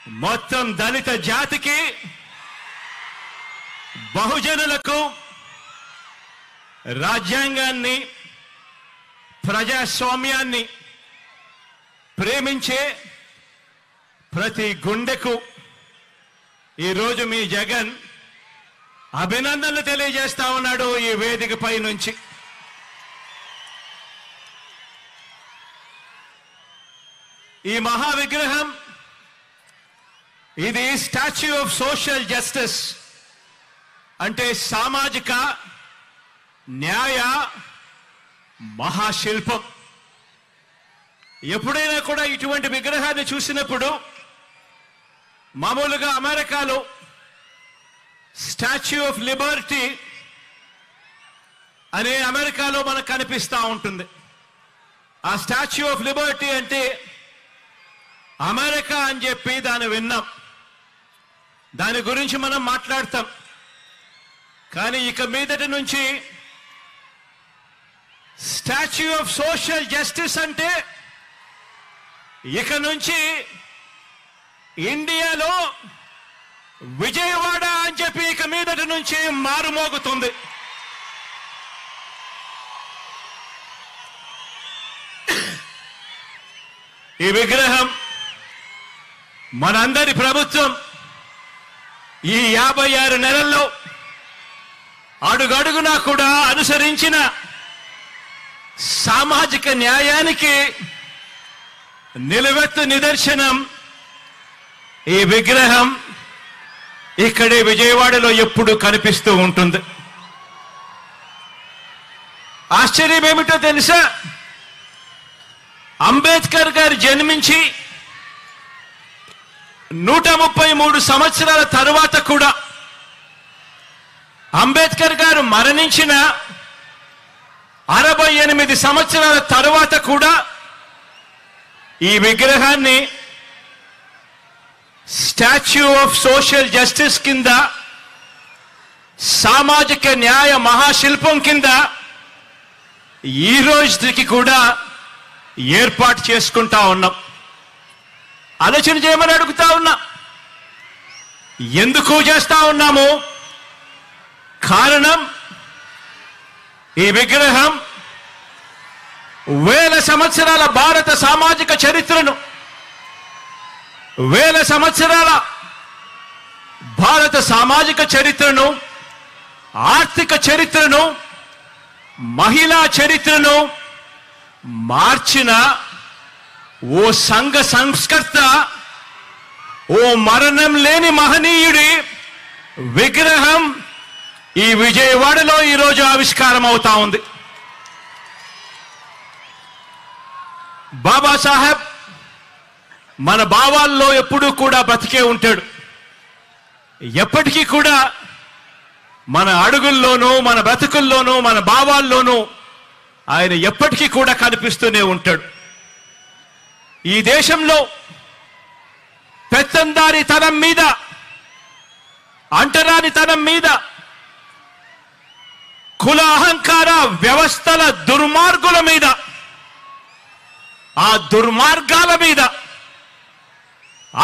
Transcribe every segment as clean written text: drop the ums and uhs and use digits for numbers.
మొత్తం దళిత జాతికి, బహుజనులకు రాజ్యాంగాన్ని, ప్రజాస్వామ్యాన్ని ప్రేమించే ప్రతి గుండెకు ఈరోజు మీ జగన్ అభినందనలు తెలియజేస్తా ఉన్నాడు ఈ వేదికపై నుంచి. ఈ మహా విగ్రహం ఇది స్టాచ్యూ ఆఫ్ సోషల్ జస్టిస్, అంటే సామాజిక న్యాయ మహాశిల్పం. ఎప్పుడైనా కూడా ఇటువంటి విగ్రహాన్ని చూసినప్పుడు మామూలుగా అమెరికాలో స్టాచ్యూ ఆఫ్ లిబర్టీ అనే అమెరికాలో మనకు కనిపిస్తూ ఉంటుంది. ఆ స్టాచ్యూ ఆఫ్ లిబర్టీ అంటే అమెరికా అని చెప్పి దాన్ని విన్నాం, దాని గురించి మనం మాట్లాడతాం. కానీ ఇక మీదటి నుంచి స్టాచ్యూ ఆఫ్ సోషల్ జస్టిస్ అంటే ఇక నుంచి ఇండియాలో విజయవాడ అని చెప్పి ఇక మీదటి నుంచి మారుమోగుతుంది. ఈ విగ్రహం మనందరి ప్రభుత్వం ఈ 56 నెలల్లో అడుగడుగునా కూడా అనుసరించిన సామాజిక న్యాయానికి నిలువెత్తు నిదర్శనం ఈ విగ్రహం ఇక్కడే విజయవాడలో ఎప్పుడు కనిపిస్తూ ఉంటుంది. ఆశ్చర్యం ఏమిటో తెలుసా? అంబేద్కర్ గారు జన్మించి 133 సంవత్సరాల తరువాత కూడా, అంబేద్కర్ గారు మరణించిన 68 సంవత్సరాల తరువాత కూడా ఈ విగ్రహాన్ని స్టాచ్యూ ఆఫ్ సోషల్ జస్టిస్ కింద, సామాజిక న్యాయ మహాశిల్పం కింద ఈ రోజుకి కూడా ఏర్పాటు చేసుకుంటా ఉన్నాం. ఆలోచన చేయమని అడుగుతా ఉన్నా. ఎందుకు చేస్తా ఉన్నాము? కారణం, ఈ విగ్రహం వేల సంవత్సరాల భారత సామాజిక చరిత్రను, వేల సంవత్సరాల భారత సామాజిక చరిత్రను, ఆర్థిక చరిత్రను, మహిళా చరిత్రను మార్చిన ఓ సంఘ సంస్కర్త, ఓ మరణం లేని మహనీయుడి విగ్రహం ఈ విజయవాడలో ఈరోజు ఆవిష్కారం అవుతా ఉంది. బాబాసాహెబ్ మన భావాల్లో ఎప్పుడూ కూడా బ్రతికే ఉంటాడు. ఎప్పటికీ కూడా మన అడుగుల్లోనూ, మన బ్రతుకుల్లోనూ, మన భావాల్లోనూ ఆయన ఎప్పటికీ కూడా కనిపిస్తూనే ఉంటాడు. ఈ దేశంలో పెత్తందారితనం మీద, అంటరానితనం మీద, కుల అహంకార వ్యవస్థల దుర్మార్గుల మీద, ఆ దుర్మార్గాల మీద,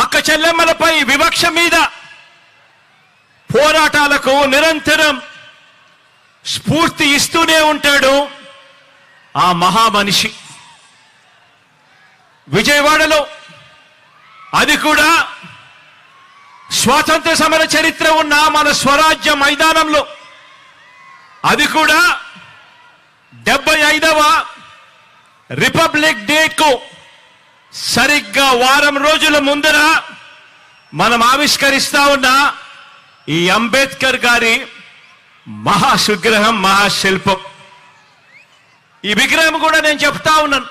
అక్క చెల్లెమ్మలపై వివక్ష మీద పోరాటాలకు నిరంతరం స్ఫూర్తి ఇస్తూనే ఉంటాడు ఆ మహామనిషి. విజయవాడలో, అది కూడా స్వాతంత్ర సమర చరిత్ర ఉన్న మన స్వరాజ్య మైదానంలో, అది కూడా 75వ రిపబ్లిక్ డేకు సరిగ్గా వారం రోజుల ముందర మనం ఆవిష్కరిస్తా ఉన్న ఈ అంబేద్కర్ గారి మహాశిల్పం, మహాశిల్పం. ఈ విగ్రహం కూడా నేను చెప్తా ఉన్నాను,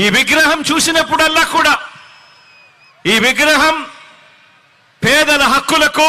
ఈ విగ్రహం చూసినప్పుడల్లా కూడా ఈ విగ్రహం పేదల హక్కులకు,